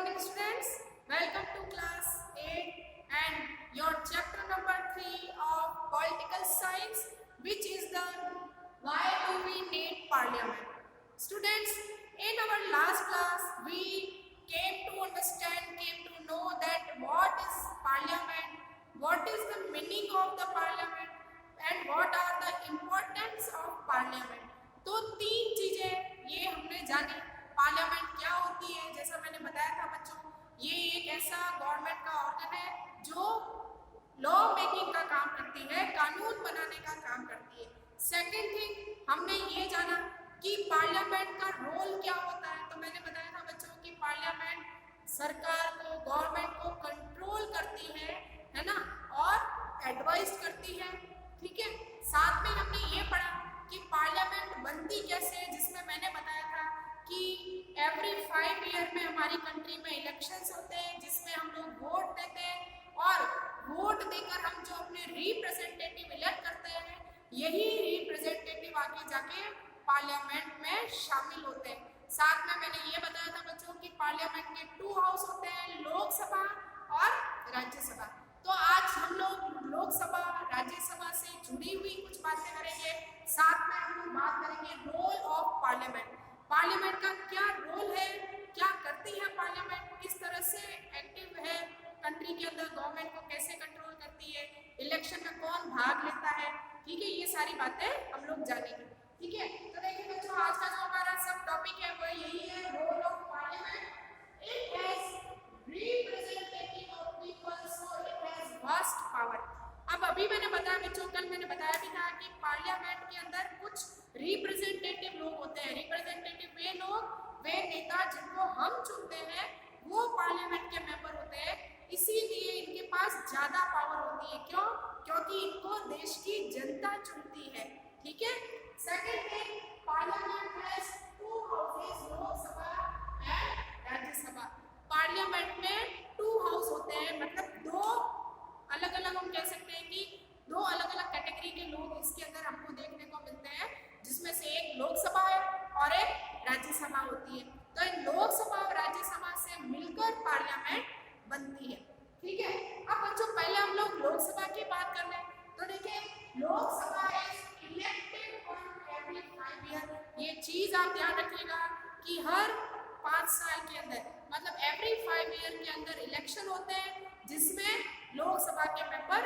morning students, welcome to class 8 and your chapter number 3 of political science, which is the why do we need parliament. Students, in our last class we came to know that what is parliament, what is the meaning of the parliament and what are the importance of parliament. तो तीन चीजें ये हमने जानी। Parliament क्या होती है, जैसा मैंने बताया था बच्चों, ये एक ऐसा गवर्नमेंट का ऑर्गन है जो लॉ मेकिंग का काम करती है, कानून बनाने का काम करती है। सेकंड थिंग हमने ये जाना कि पार्लियामेंट का रोल क्या होता है। तो मैंने बताया था बच्चों कि पार्लियामेंट सरकार को, गवर्नमेंट को कंट्रोल करती है ना, और एडवाइस करती है। ठीक है, साथ में हमने ये पढ़ा कि पार्लियामेंट बनती कैसे, जिसमें मैंने बताया था कि एवरी 5 ईयर में हमारी कंट्री में इलेक्शंस होते हैं, जिसमें हम लोग वोट देते हैं और वोट देकर हम जो अपने रिप्रेजेंटेटिव इलेक्ट करते हैं, यही रिप्रेजेंटेटिव आगे जाके पार्लियामेंट में शामिल होते हैं। साथ में मैंने ये बताया था बच्चों कि पार्लियामेंट के 2 हाउस होते हैं, लोकसभा और राज्यसभा। तो आज हम लोग लोकसभा राज्यसभा से जुड़ी हुई कुछ बातें करेंगे, साथ में हम लोग बात करेंगे रोल ऑफ पार्लियामेंट। पार्लियामेंट का क्या रोल है, क्या करती है पार्लियामेंट, किस तरह से एक्टिव है कंट्री के अंदर, गवर्नमेंट को कैसे कंट्रोल करती है, इलेक्शन में कौन भाग लेता है। ठीक है, ये सारी बातें हम लोग जानेंगे। ठीक है, तो देखिए बच्चों, आज का जो हमारा सब टॉपिक है वो यही है, role of parliament. It has representative of people, so it has vast power. अब अभी मैंने बताया बच्चों, कल मैंने बताया भी था कि पार्लियामेंट के अंदर कुछ रिप्रेजेंटेटिव लोग होते हैं। रिप्रेजेंटेटिव वे लोग, वे नेता जिनको हम चुनते हैं, वो पार्लियामेंट के मेंबर होते हैं। इसीलिए इनके पास ज्यादा पावर होती है। क्यों? क्योंकि इनको देश की जनता चुनती है। ठीक है, second thing, parliament has 2 houses, Lok Sabha and Rajya Sabha. Parliament में 2 हाउस होते हैं, मतलब 2 अलग अलग, हम कह सकते हैं कि 2 अलग अलग कैटेगरी के लोग इसके अंदर हमको देखने को मिलते हैं, जिसमें से एक लोकसभा है और एक राज्यसभा होती है। तो इन लोकसभा और राज्यसभा से मिलकर पार्लियामेंट बनती है। ठीक है, अब बच्चों पहले हम लोग लोकसभा की बात कर लें। तो देखिए, Lok Sabha is elected on every 5 year. ये चीज आप ध्यान रखिएगा कि हर 5 साल के अंदर, मतलब एवरी 5 ईयर के अंदर इलेक्शन होते हैं, जिसमें लोकसभा के मेंबर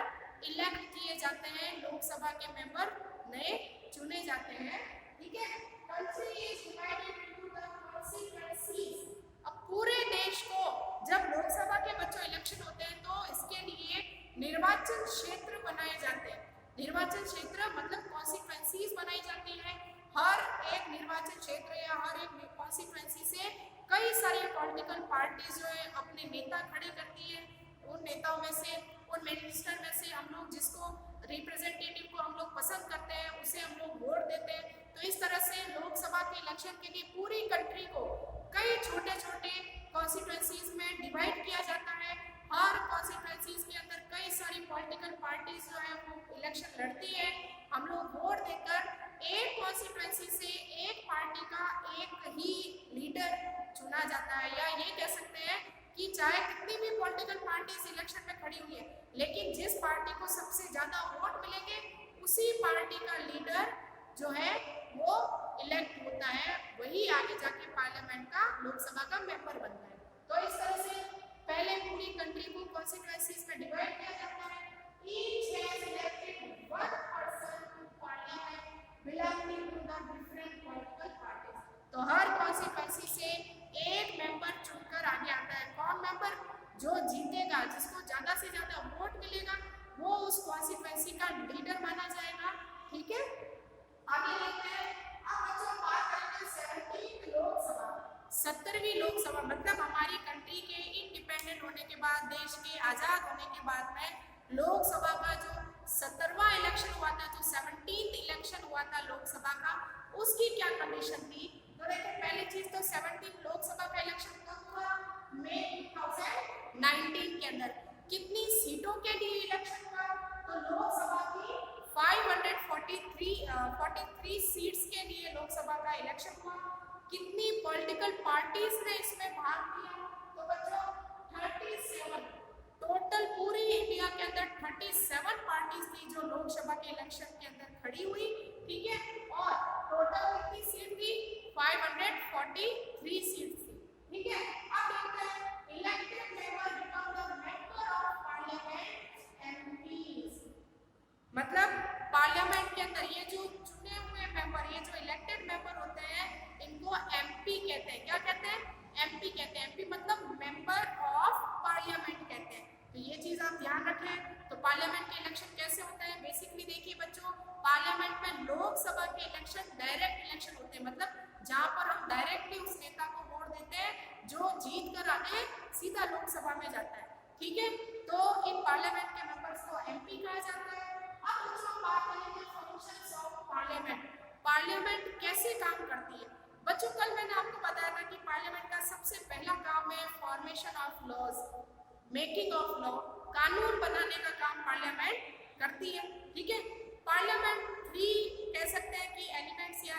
इलेक्ट किए जाते हैं, लोकसभा के मेंबर नए चुने जाते हैं। ठीक है, country is divided into the constituencies. अब पूरे देश को जब लोकसभा के बच्चों इलेक्शन होते हैं तो इसके लिए निर्वाचन क्षेत्र बनाए जाते हैं। निर्वाचन क्षेत्र मतलब कॉन्स्टिट्यूएंसीज बनाई जाती है। हर एक निर्वाचन क्षेत्र या हर एक कॉन्स्टिट्यूएंसी से कई सारी पॉलिटिकल पार्टीज जो है अपने नेता खड़े करती है। उन नेताओं में से, उन मिनिस्टर में से हम लोग जिसको रिप्रेजेंटेटिव को हम लोग पसंद करते हैं, उसे हम लोग वोट देते हैं। तो इस तरह से लोकसभा के इलेक्शन के लिए पूरी कंट्री को कई छोटे छोटे कॉन्स्टिट्यूएंसीज में डिवाइड किया जाता है। हर कॉन्स्टिट्यूएंसीज के अंदर कई सारी पॉलिटिकल पार्टीज जो है वो इलेक्शन लड़ती है। हम लोग वोट देकर एक कॉन्स्टिट्यूएंसी से एक पार्टी का एक ही लीडर चुना जाता है, या ये कह सकते हैं कि चाहे कितनी भी पॉलिटिकल पार्टीज इलेक्शन में खड़ी हुई है, लेकिन जिस पार्टी को सबसे ज्यादा वोट मिलेंगे उसी पार्टी का लीडर जो है वो इलेक्ट होता है, वही आगे जाके पार्लियामेंट का, लोकसभा का मेंबर बनता है। तो इस तरह से पहले पूरी कंट्री को कॉन्स्टिट्यूएंसीज में डिवाइड किया जाता है। Each has elected one person to parliament belonging to the different political parties. तो हर कॉन्स्टिट्यूएंसी से एक मेंबर चुनकर आगे आता है। कौन मेंबर? जो जीतेगा, जिसको ज्यादा से ज्यादा वोट मिलेगा, वो उस कॉन्स्टिट्यूएंसी का लीडर माना जाएगा। ठीक है, आगे देखते हैं। अब बच्चों बात करेंगे 17वीं लोकसभा। 17वीं लोकसभा मतलब हमारी कंट्री के इंडिपेंडेंट होने के बाद, देश के आजाद होने के बाद में लोकसभा का जो 17वां इलेक्शन हुआ था, जो 17th इलेक्शन हुआ था लोकसभा का, उसकी क्या कंडीशन थी। तो देखिए, पहली चीज तो 17th लोकसभा का इलेक्शन कब हुआ? मई 2019 के अंदर। कितनी सीटों के लिए इलेक्शन हुआ? तो लोकसभा की 543 सीट्स के लिए लोकसभा का इलेक्शन हुआ। कितनी पॉलिटिकल पार्टीज ने इसमें भाग लिया? तो बच्चों 37 टोटल पूरी इंडिया के अंदर 37 पार्टीज थी जो लोकसभा के इलेक्शन के अंदर खड़ी हुई, ठीक है। और टोटल कितनी सीट थी? 543 सीट थी, ठीक है। अब देखते हैं elected member become the member of parliament MPs, मतलब पार्लियामेंट के अंदर ये जो चुने हुए मेंबर, ये जो इलेक्टेड मेंबर होते हैं, इनको एमपी कहते हैं। क्या कहते हैं? एमपी कहते हैं। एमपी मतलब मेंबर ऑफ पार्लियामेंट कहते हैं। तो ये चीज आप ध्यान रखें। तो पार्लियामेंट के इलेक्शन कैसे होते हैं? बेसिकली देखिए बच्चों, पार्लियामेंट में लोकसभा के इलेक्शन डायरेक्ट इलेक्शन होते हैं, मतलब जहां पर हम डायरेक्टली उस नेता को वोट देते हैं जो जीत कर आगे सीधा लोकसभा में जाता है, ठीक है। तो इन पार्लियामेंट के मेंबर्स को एमपी कहा जाता है। अब बच्चों बात करेंगे फंक्शंस ऑफ पार्लियामेंट। पार्लियामेंट कैसे काम करती है? बच्चों कल मैंने आपको बताया था कि पार्लियामेंट का सबसे पहला काम है formation of laws, making of law, कानून बनाने का काम पार्लियामेंट करती है, ठीक है। पार्लियामेंट 3 कह सकते हैं कि एलिमेंट्स या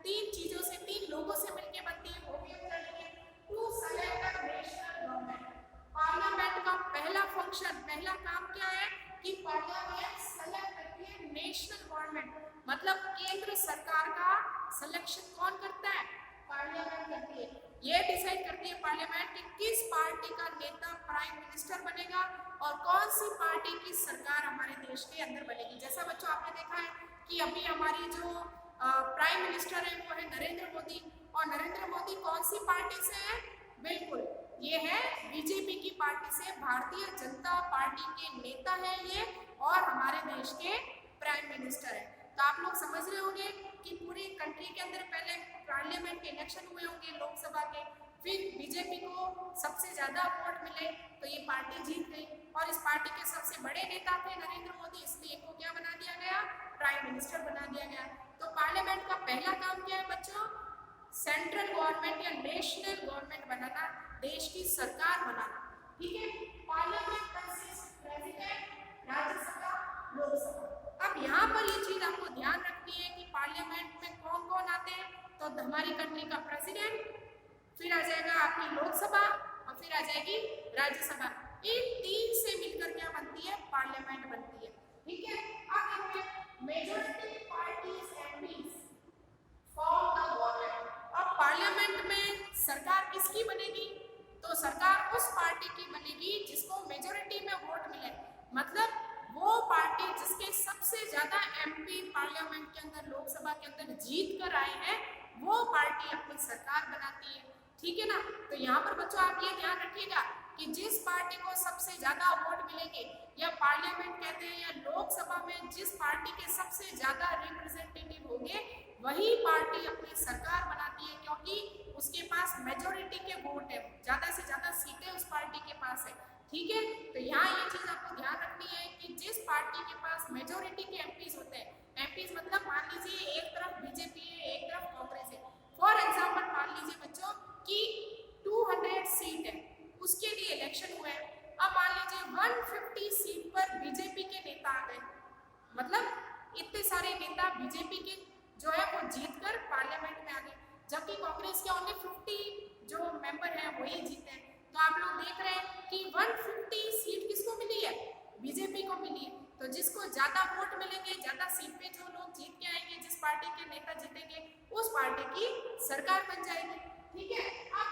3 चीजों से, 3 लोगों से मिलकर बनती है, वो भी हम जानेंगे। To select a national government. Parliament का पहला फंक्शन, पहला काम क्या है कि पार्लियामेंट सेलेक्ट करती है नेशनल गवर्नमेंट, मतलब केंद्र सरकार का सिलेक्शन कौन करता है? पार्लियामेंट करती है। ये डिसाइड करती है पार्लियामेंट कि किस पार्टी का नेता प्राइम मिनिस्टर बनेगा और कौन सी पार्टी की सरकार हमारे देश के अंदर बनेगी। जैसा बच्चों आपने देखा है कि अभी हमारी जो प्राइम मिनिस्टर है वो है नरेंद्र मोदी, और नरेंद्र मोदी कौन सी पार्टी से है? बिल्कुल ये है बीजेपी की पार्टी से, भारतीय जनता पार्टी के नेता है ये और हमारे देश के प्राइम मिनिस्टर है। तो आप लोग समझ रहे होंगे कि पूरी कंट्री के अंदर पहले पार्लियामेंट के इलेक्शन हुए होंगे लोकसभा के, फिर बीजेपी को सबसे ज्यादा वोट मिले तो ये पार्टी जीत गई, और इस पार्टी के सबसे बड़े नेता थे नरेंद्र मोदी, इसलिए इनको क्या बना दिया गया? प्राइम मिनिस्टर बना दिया गया। तो पार्लियामेंट का पहला काम क्या है बच्चों? सेंट्रल गवर्नमेंट या नेशनल गवर्नमेंट बनाना, देश की सरकार बनाना, ठीक है। Parliament consist president, Rajya Sabha, Lok Sabha. अब यहाँ पर ये चीज आपको ध्यान रखनी है कि पार्लियामेंट में कौन कौन आते हैं। तो हमारी कंट्री का प्रेसिडेंट, फिर आ जाएगा आपकी लोकसभा और फिर आ जाएगी राज्यसभा। इन 3 से मिलकर क्या बनती है? पार्लियामेंट बनती है, ठीक है। अब देखिए majority parties MPs form the government. अब पार्लियामेंट में सरकार किसकी बनेगी? तो सरकार उस पार्टी की बनेगी जिसको मेजॉरिटी में वोट मिले, मतलब वो पार्टी जिसके सबसे ज्यादा एमपी पार्लियामेंट के अंदर, लोकसभा के अंदर जीत कर आए हैं, वो पार्टी अपनी सरकार बनाती है, ठीक है ना। तो यहाँ पर बच्चों आप ये ध्यान रखिएगा कि जिस पार्टी को सबसे ज्यादा वोट मिलेंगे, या पार्लियामेंट कहते हैं या लोकसभा में जिस पार्टी के सबसे ज्यादा रिप्रेजेंटेटिव होंगे, वही पार्टी अपनी सरकार बनाती है, क्योंकि उसके पास मेजोरिटी के वोट है, ज्यादा से ज्यादा सीटें उस पार्टी के पास है, ठीक है। तो यहाँ ये चीज आपको ध्यान रखनी है कि जिस पार्टी के पास मेजोरिटी के एमपीज होते हैं, एमपीज मतलब मान लीजिए एक तरफ बीजेपी है, एक तरफ कांग्रेस है, फॉर एग्जाम्पल मान लीजिए बच्चों कि 200 सीट है, उसके लिए इलेक्शन हुआ है। अब मान लीजिए 150 सीट पर बीजेपी के नेता आ गए, मतलब इतने सारे नेता बीजेपी के जो है वो जीत कर पार्लियामेंट में आ गए, जबकि कांग्रेस के ओनली 50 जो मेंबर हैं वही जीते हैं। तो आप लोग देख रहे हैं कि 150 सीट किसको मिली है? बीजेपी को मिली है। तो जिसको ज्यादा वोट मिलेंगे, ज्यादा सीट पे जो लोग जीत के आएंगे, जिस पार्टी के नेता जीतेंगे, उस पार्टी की सरकार बन जाएगी, ठीक है। अब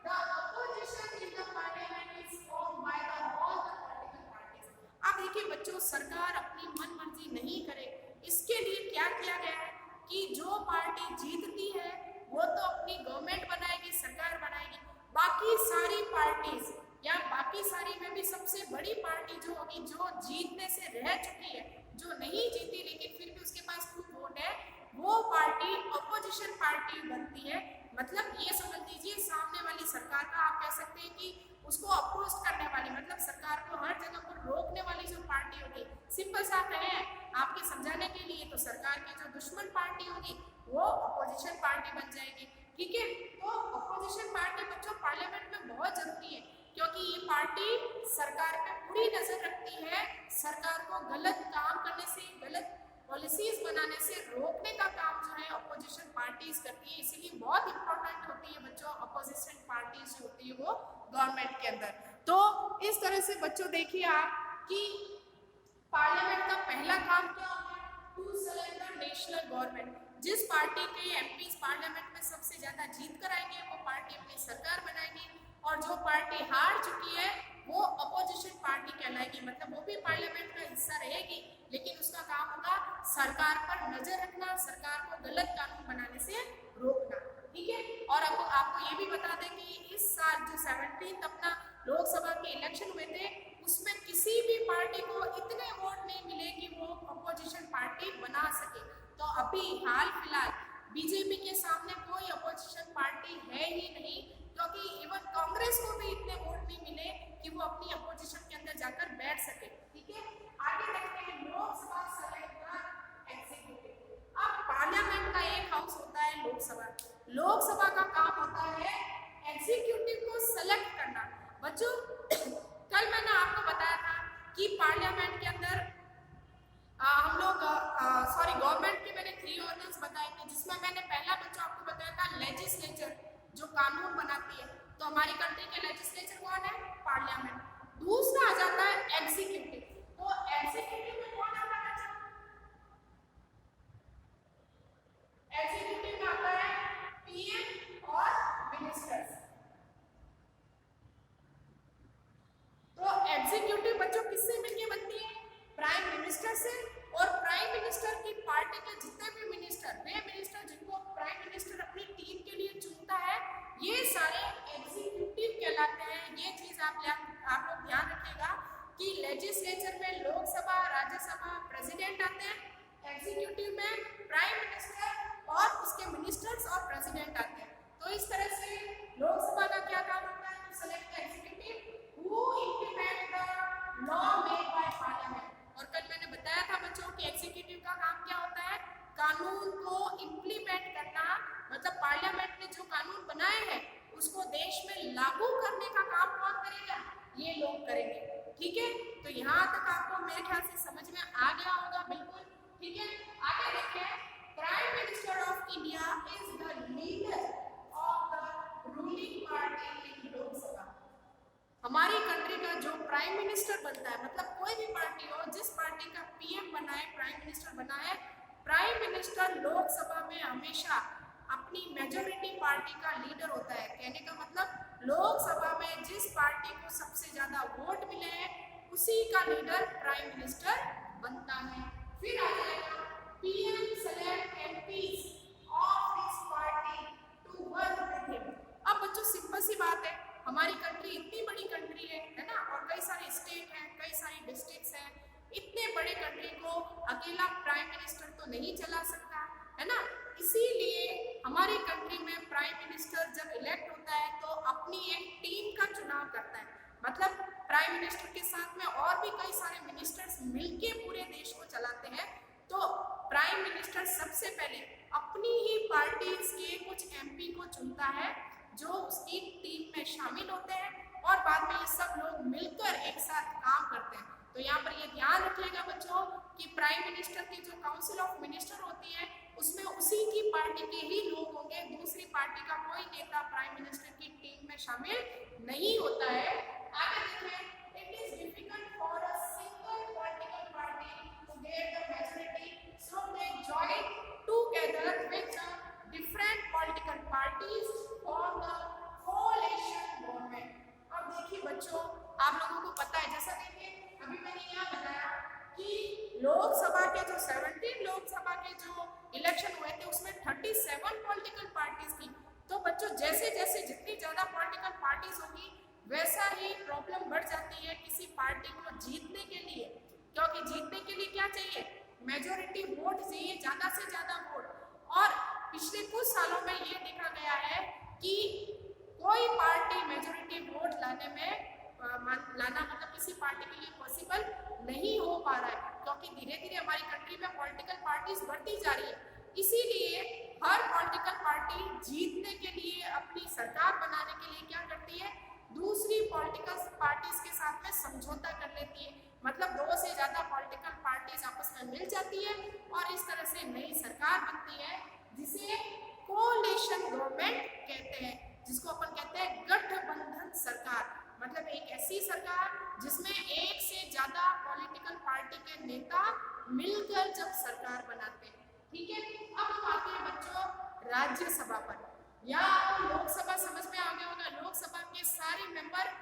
the opposition in the parliament is formed by the all the political parties. अब देखिए बच्चों, सरकार अपनी मनमर्जी नहीं करे, इसके लिए क्या किया गया है कि जो पार्टी जीतती है वो तो अपनी गवर्नमेंट बनाएगी, सरकार बनाएगी, बाकी सारी पार्टीज या बाकी सारी में भी सबसे बड़ी पार्टी जो होगी, जो जीतने से रह चुकी है, जो नहीं जीती लेकिन फिर भी उसके पास खूब वोट है, वो पार्टी अपोजिशन पार्टी बनती है। मतलब ये समझ लीजिए सामने वाली सरकार का, आप कह सकते हैं कि उसको अपोज करने वाली, मतलब सरकार को हर जगह पर रोकने वाली जो पार्टी होगी, सिंपल सा कहें आपके समझाने के लिए, तो सरकार की जो दुश्मन पार्टी होगी वो अपोजिशन पार्टी बन जाएगी, ठीक है। तो अपोजिशन पार्टी बच्चों पार्लियामेंट में बहुत जरूरी है, क्योंकि ये पार्टी सरकार पे पूरी नजर रखती है, सरकार को गलत काम करने से, गलत पॉलिसीज बनाने से रोकने का काम जो है अपोजिशन पार्टीज करती है। इसीलिए बहुत इंपॉर्टेंट होती है बच्चों अपोजिशन पार्टीज जो होती है वो गवर्नमेंट के अंदर। तो इस तरह से बच्चों देखिए आप कि पार्लियामेंट का पहला काम क्या होगा, to select the national government. जिस पार्टी के एमपी पार्लियामेंट में सबसे ज्यादा जीत कराएंगे वो पार्टी अपनी सरकार बनाएगी, और जो पार्टी हार चुकी है वो अपोजिशन पार्टी कहलाएगी, मतलब वो भी पार्लियामेंट का हिस्सा रहेगी लेकिन उसका काम होगा सरकार पर नजर रखना, सरकार को गलत कानून बनाने से रोकना, ठीक है। और अब आपको ये भी बता दें कि इस साल जो 17 अपना लोकसभा के इलेक्शन हुए थे उसमें किसी भी पार्टी को इतने वोट नहीं मिले कि वो अपोजिशन पार्टी बना सके। तो अभी हाल फिलहाल बीजेपी के सामने कोई अपोजिशन पार्टी है ही नहीं, क्योंकि इवन कांग्रेस को भी इतने वोट नहीं मिले कि वो अपनी अपोजिशन के अंदर जाकर बैठ सके, ठीक है। आगे देखते हैं लोकसभा सेलेक्ट एग्जीक्यूटिव। अब पार्लियामेंट का एक हाउस होता है लोकसभा, लोकसभा का काम होता है एग्जीक्यूटिव को सेलेक्ट करना। बच्चों कल मैंने आपको बताया था कि पार्लियामेंट के अंदर हम लोग गवर्नमेंट के मैंने 3 ऑर्गन्स बताए थे, जिसमें मैंने पहला बच्चों आपको बताया था लेजिस्लेचर जो कानून बनाती है, तो हमारी कंट्री के लेजिस्लेचर कौन है, पार्लियामेंट। दूसरा आ जाता है एग्जीक्यूटिव, तो एग्जीक्यूटिव में कौन आता है बच्चों, एग्जीक्यूटिव में आता है पीएम और मिनिस्टर्स। तो एग्जीक्यूटिव बच्चों किससे मिलके बनती है, प्राइम मिनिस्टर से, और प्राइम मिनिस्टर की पार्टी के जितने भी मिनिस्टर, वे मिनिस्टर जिनको प्राइम मिनिस्टर अपनी टीम के लिए चुनता है, ये सारे एग्जीक्यूटिव कहलाते हैं। ये चीज आप लोग ध्यान रखिएगा कि लेजिस्लेचर में लोकसभा, राज्यसभा, प्रेसिडेंट आते हैं, एग्जीक्यूटिव में प्राइम मिनिस्टर और उसके मिनिस्टर्स और प्रेसिडेंट आते हैं। तो इस तरह से लोकसभा का क्या काम होता है, to select executive who implement the law made by parliament. और कल मैंने बताया था बच्चों कि एग्जीक्यूटिव का काम क्या होता है, कानून को इम्प्लीमेंट करना, मतलब पार्लियामेंट ने जो कानून बनाए हैं उसको देश में लागू करने का काम कौन करेगा, ये लोग करेंगे, ठीक है। तो यहाँ तक आपको मेरे ख्याल से समझ में आ गया होगा, बिल्कुल, ठीक है। आगे देखें, prime minister of India is the leader of the ruling party इन लोकसभा। हमारी कंट्री का जो प्राइम मिनिस्टर बनता है, मतलब कोई भी पार्टी हो, जिस पार्टी का पीएम बना है, प्राइम मिनिस्टर बना है, प्राइम मिनिस्टर लोकसभा में हमेशा अपनी मेजोरिटी पार्टी का लीडर होता है। कहने का मतलब लोकसभा में जिस पार्टी को सबसे ज्यादा वोट मिले हैं उसी का लीडर प्राइम मिनिस्टर बनता है। फिर आ जाएगा PM select MPs of his party to work with him. अब बच्चों सिंपल सी बात है, हमारी कंट्री इतनी बड़ी कंट्री है ना, और कई सारे स्टेट हैं, कई सारी डिस्ट्रिक्ट्स हैं, इतने बड़े कंट्री को अकेला प्राइम मिनिस्टर तो नहीं चला सकता, है ना। इसीलिए हमारी कंट्री में प्राइम मिनिस्टर जब इलेक्ट होता है तो अपनी एक टीम का चुनाव करता है, मतलब प्राइम मिनिस्टर के साथ में और भी कई सारे मिनिस्टर्स मिलके पूरे देश को चलाते हैं। तो प्राइम मिनिस्टर सबसे पहले अपनी ही पार्टी के कुछ एमपी को चुनता है जो उसकी टीम में शामिल होते हैं, और बाद में ये सब लोग मिलकर एक साथ काम करते हैं। तो यहाँ पर ये ध्यान रखिएगा बच्चों कि प्राइम मिनिस्टर की जो काउंसिल ऑफ मिनिस्टर होती है उसमें उसी की पार्टी के ही लोग होंगे, दूसरी पार्टी का कोई नेता प्राइम मिनिस्टर की टीम में शामिल नहीं होता है। आगे देखें, it is difficult for a single political party to get the majority, so they join together with different political parties for the coalition government. अब देखिए बच्चों, आप लोगों को पता है, जैसा देखिए अभी मैंने यहाँ बताया कि लोकसभा के जो 17 लोकसभा के जो इलेक्शन हुए थे उसमें 37 पॉलिटिकल पार्टीज थी। तो बच्चों जैसे जैसे जितनी ज्यादा पॉलिटिकल पार्टीज होगी वैसा ही प्रॉब्लम बढ़ जाती है किसी पार्टी को जीतने के लिए, क्योंकि जीतने के लिए क्या चाहिए, मेजोरिटी वोट चाहिए, ज्यादा से ज्यादा वोट। और पिछले कुछ सालों में ये देखा गया है कि कोई पार्टी मेजोरिटी वोट लाने में लाना मतलब किसी पार्टी के लिए पॉसिबल नहीं हो पा रहा है, क्योंकि धीरे धीरे हमारी कंट्री में पॉलिटिकल पार्टीज बढ़ती जा रही है। इसीलिए हर पॉलिटिकल पार्टी जीतने के लिए, अपनी सरकार बनाने के लिए क्या करती है, दूसरी पॉलिटिकल पार्टीज के साथ में समझौता कर लेती है, मतलब 2 से ज्यादा पॉलिटिकल पार्टीज आपस में मिल जाती है और इस तरह से नई सरकार बनती है, जिसे कोalition गवर्नमेंट कहते हैं, जिसको अपन कहते हैं गठबंधन सरकार। मतलब एक ऐसी सरकार जिसमें एक से ज्यादा पॉलिटिकल पार्टी के नेता मिलकर जब सरकार बनाते हैं। ठीक है, अब हम आते हैं बच्चों राज्यसभा पर। या लोकसभा समझ में आ गया होगा, लोकसभा के सारे मेंबर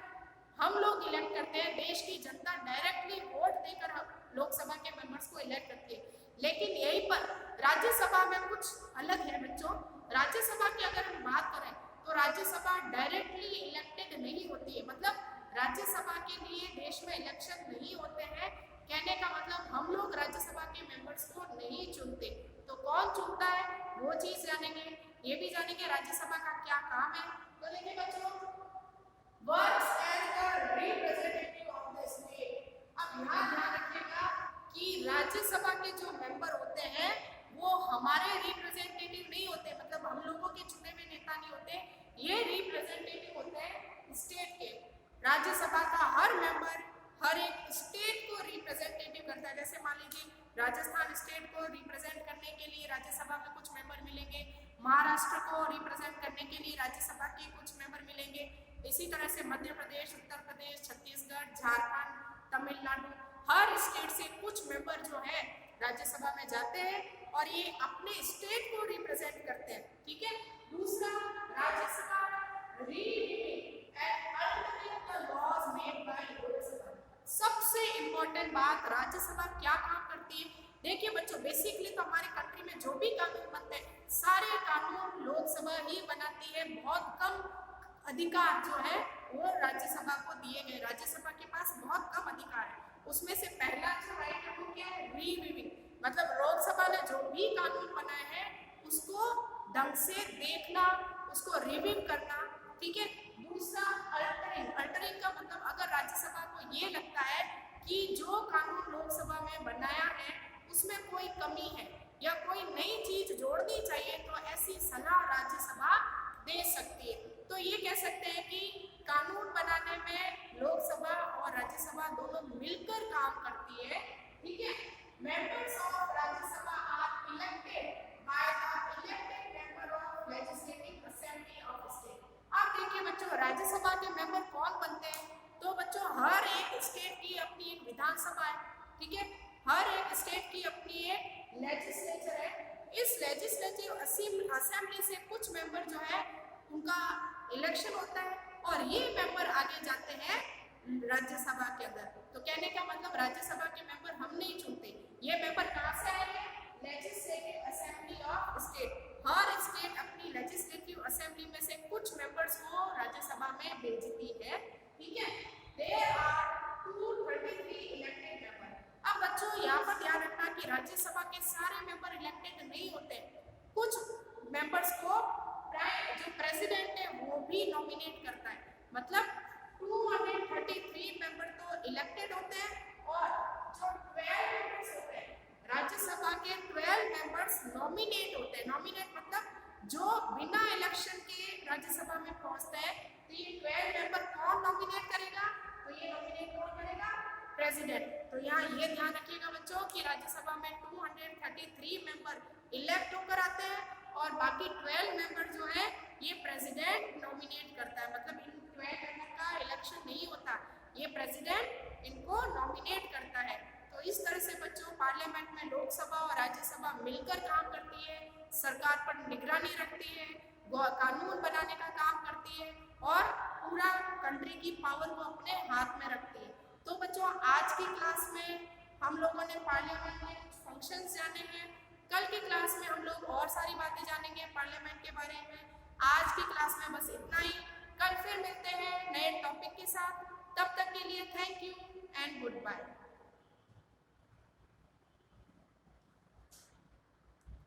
हम लोग इलेक्ट करते हैं, देश की जनता डायरेक्टली वोट देकर लोकसभा के मेंबर्स को इलेक्ट करती है। लेकिन यहीं पर राज्यसभा में कुछ अलग है बच्चों। राज्यसभा की अगर हम बात करें तो राज्यसभा डायरेक्टली इलेक्टेड नहीं होती है, मतलब राज्यसभा के लिए देश में इलेक्शन नहीं होते हैं। कहने का मतलब हम लोग राज्यसभा के मेंबर्स को नहीं चुनते। तो कौन चुनता है वो चीज जानेंगे, ये भी जानेंगे राज्यसभा का क्या काम है। तो देखिए बच्चों, works as the representative of the state. अब यहाँ ध्यान रखिएगा कि राज्यसभा के जो मेंबर होते हैं वो हमारे रिप्रेजेंटेटिव नहीं होते, मतलब हम लोगों के चुने हुए नेता नहीं होते, ये रिप्रेजेंटेटिव होते हैं स्टेट के। राज्यसभा का हर मेंबर हर एक स्टेट को रिप्रेजेंटेटिव करता है। जैसे मान लीजिए राजस्थान स्टेट को रिप्रेजेंट करने के लिए राज्यसभा में कुछ मेंबर मिलेंगे, महाराष्ट्र को रिप्रेजेंट करने के लिए राज्यसभा के कुछ मेंबर मिलेंगे, इसी तरह से मध्य प्रदेश, उत्तर प्रदेश, छत्तीसगढ़, झारखंड, तमिलनाडु, हर स्टेट से कुछ मेंबर जो है राज्यसभा में जाते हैं और ये अपने स्टेट को रिप्रेजेंट करते हैं। ठीक है, दूसरा राज्यसभा सबसे इंपॉर्टेंट बात, राज्यसभा क्या काम करती है। देखिए बच्चों, बेसिकली तो हमारे कंट्री में जो भी कानून बनते हैं सारे कानून लोकसभा ही बनाती है। बहुत कम अधिकार जो है वो राज्यसभा को दिए गए। राज्यसभा के पास बहुत कम अधिकार है। उसमें से पहला जो राइट है वो क्या है, रिव्यूइंग, मतलब लोकसभा ने जो भी कानून बनाए हैं उसको ढंग से देखना, उसको रिव्यू करना। ठीक है, दूसरा अल्टरिंग। अल्टरिंग का मतलब अगर राज्यसभा को ये लगता है कि जो कानून लोकसभा में बनाया है उसमें कोई कमी है या कोई नई चीज जोड़नी चाहिए तो ऐसी सलाह राज्यसभा दे सकती है। तो ये कह सकते हैं कि कानून बनाने में लोकसभा और राज्यसभा दोनों मिलकर काम करती है। ठीक है, members of Rajya Sabha are elected by the elected member of legislative assembly of state. अब देखिए बच्चों, राज्यसभा के मेंबर कौन बनते हैं। तो बच्चों, हर एक स्टेट की अपनी एक विधानसभा है। ठीक है, हर एक स्टेट की अपनी एक लेजिस्लेचर है। इस लेजिस्लेटिव असेंबली से कुछ मेंबर जो है उनका इलेक्शन होता है और ये मेंबर आगे जाते हैं राज्यसभा के अंदर। तो कहने का मतलब राज्यसभा के मेंबर हम नहीं चुनते, ये मेंबर कहाँ से आएंगे, legislative assembly of state. Her state अपनी लेजिस्लेटिव असेंबली में से कुछ मेंबर्स को राज्यसभा में भेजती है। ठीक है, देयर आर 233 इलेक्टेड मेंबर। अब बच्चों यहाँ पर ध्यान रखना कि राज्यसभा के सारे मेंबर इलेक्टेड नहीं होते, कुछ मेंबर्स को जो प्रेसिडेंट है वो भी नॉमिनेट करता है। मतलब 233 मेंबर तो इलेक्टेड होते हैं और जो 12 मेंबर्स होते हैं राज्यसभा के 12 मेंबर्स नॉमिनेट होते हैं। नॉमिनेट मतलब जो बिना इलेक्शन के राज्यसभा में पहुंचते हैं। तो ये 12 मेंबर कौन नॉमिनेट करेगा, तो ये नॉमिनेट कौन करेगा, प्रेसिडेंट। तो यहाँ ये ध्यान रखिएगा बच्चों कि राज्यसभा में 233 मेंबर इलेक्ट होकर आते हैं और बाकी 12 मेंबर जो है ये प्रेसिडेंट नॉमिनेट करता है। मतलब इन 12 मेंबर का इलेक्शन नहीं होता, ये प्रेसिडेंट इनको नॉमिनेट करता है। तो इस तरह से बच्चों पार्लियामेंट में लोकसभा और राज्यसभा मिलकर काम करती है, सरकार पर निगरानी रखती है, कानून बनाने का काम करती है और पूरा कंट्री की पावर को अपने हाथ में रखती है। तो बच्चों आज की क्लास में हम लोगों ने पार्लियामेंट में कुछ फंक्शंस जाने हैं। कल की क्लास में हम लोग और सारी बातें जानेंगे पार्लियामेंट के बारे में। आज की क्लास में बस इतना ही। कल फिर मिलते हैं नए टॉपिक के साथ। तब तक के लिए thank you and good bye.